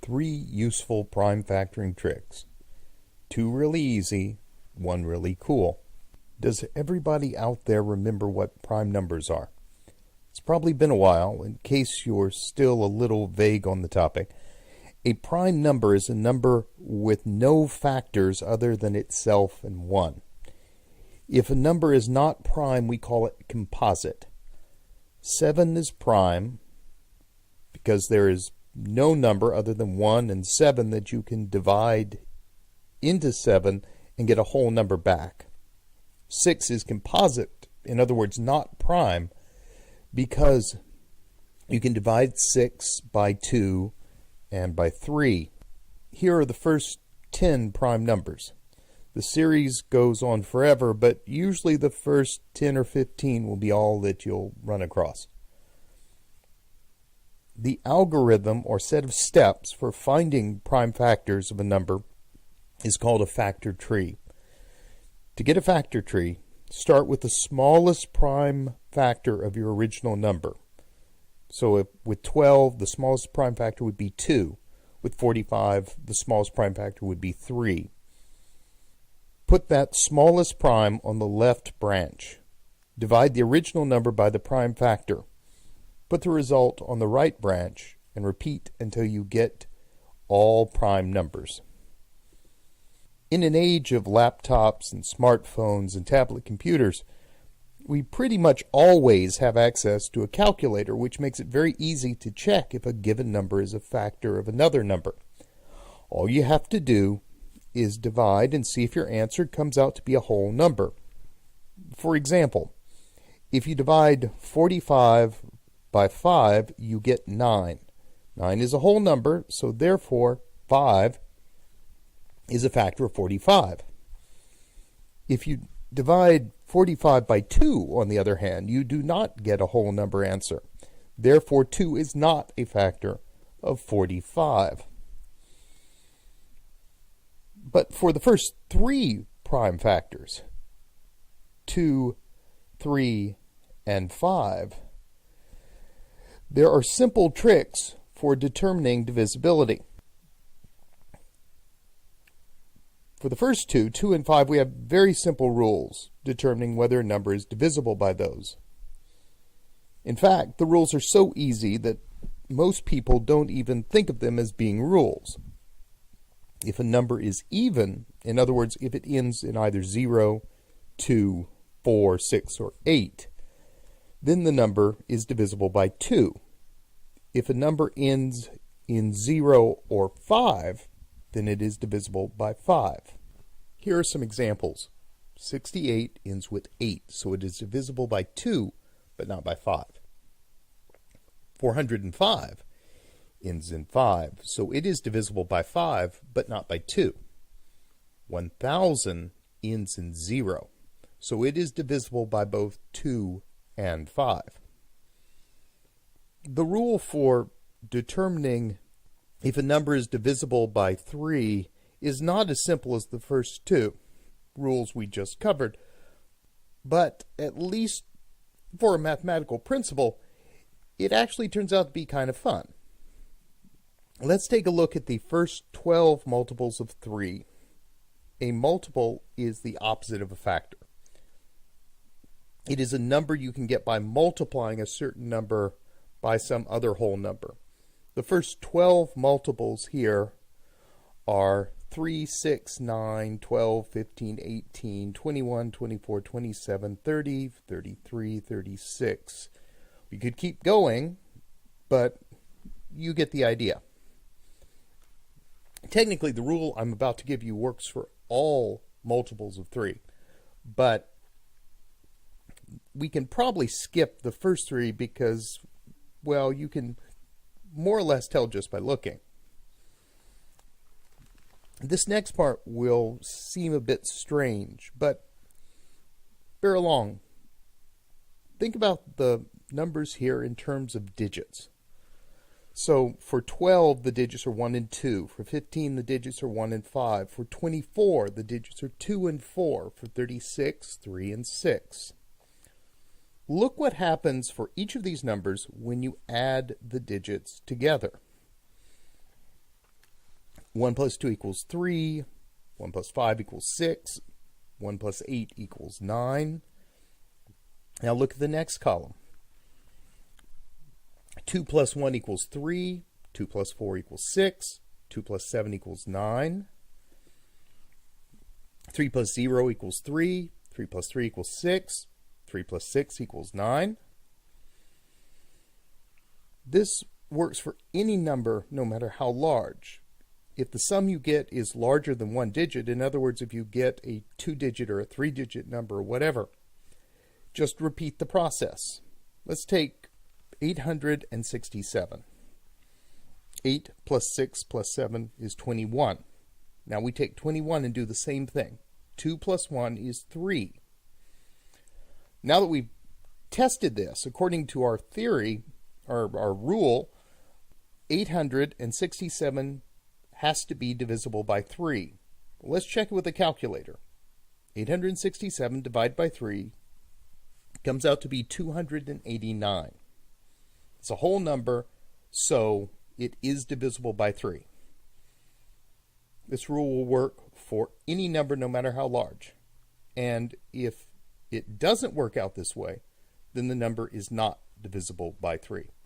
3 useful prime factoring tricks. 2 really easy, 1 really cool. Does everybody out there remember what prime numbers are? It's probably been a while. In case you're still a little vague on the topic, a prime number is a number with no factors other than itself and 1. If a number is not prime, we call it composite. 7 is prime because there is no number other than 1 and 7 that you can divide into 7 and get a whole number back. 6 is composite, in other words, not prime, because you can divide 6 by 2 and by 3. Here are the first 10 prime numbers. The series goes on forever, but usually the first 10 or 15 will be all that you'll run across. The algorithm or set of steps for finding prime factors of a number is called a factor tree. To get a factor tree, start with the smallest prime factor of your original number. So with 12, the smallest prime factor would be 2. With 45, the smallest prime factor would be 3. Put that smallest prime on the left branch. Divide the original number by the prime factor. Put the result on the right branch and repeat until you get all prime numbers. In an age of laptops and smartphones and tablet computers, we pretty much always have access to a calculator, which makes it very easy to check if a given number is a factor of another number. All you have to do is divide and see if your answer comes out to be a whole number. For example, if you divide 45 by 5, you get 9. 9 is a whole number, so therefore 5 is a factor of 45. If you divide 45 by 2, on the other hand, you do not get a whole number answer. Therefore, 2 is not a factor of 45. But for the first 3 prime factors, 2, 3, and 5, there are simple tricks for determining divisibility. For the first 2, 2 and 5, we have very simple rules determining whether a number is divisible by those. In fact, the rules are so easy that most people don't even think of them as being rules. If a number is even, in other words, if it ends in either 0, 2, 4, 6, or 8, then the number is divisible by 2. If a number ends in 0 or 5, then it is divisible by 5. Here are some examples. 68 ends with 8, so it is divisible by 2, but not by 5. 405 ends in 5, so it is divisible by 5, but not by 2. 1000 ends in 0, so it is divisible by both 2 and 5. The rule for determining if a number is divisible by 3 is not as simple as the first 2 rules we just covered, but at least for a mathematical principle, it actually turns out to be kind of fun. Let's take a look at the first 12 multiples of 3. A multiple is the opposite of a factor. It is a number you can get by multiplying a certain number by some other whole number. The first 12 multiples here are 3, 6, 9, 12, 15, 18, 21, 24, 27, 30, 33, 36. We could keep going, but you get the idea. Technically, the rule I'm about to give you works for all multiples of 3, but we can probably skip the first 3 because, well, you can more or less tell just by looking. This next part will seem a bit strange, but bear along. Think about the numbers here in terms of digits. So for 12, the digits are 1 and 2. For 15, the digits are 1 and 5. For 24, the digits are 2 and 4. For 36, 3 and 6. Look what happens for each of these numbers when you add the digits together. 1 plus 2 equals 3. 1 plus 5 equals 6. 1 plus 8 equals 9. Now look at the next column. 2 plus 1 equals 3. 2 plus 4 equals 6. 2 plus 7 equals 9. 3 plus 0 equals 3. 3 plus 3 equals 6. 3 plus 6 equals 9. This works for any number, no matter how large. If the sum you get is larger than one digit, in other words, if you get a 2-digit or a 3-digit number or whatever, just repeat the process. Let's take 867. 8 plus 6 plus 7 is 21. Now we take 21 and do the same thing. 2 plus 1 is 3. Now that we've tested this, according to our theory, our rule, 867 has to be divisible by 3. Let's check it with a calculator. 867 divided by 3 comes out to be 289. It's a whole number, so it is divisible by 3. This rule will work for any number, no matter how large. And if it doesn't work out this way, then the number is not divisible by 3.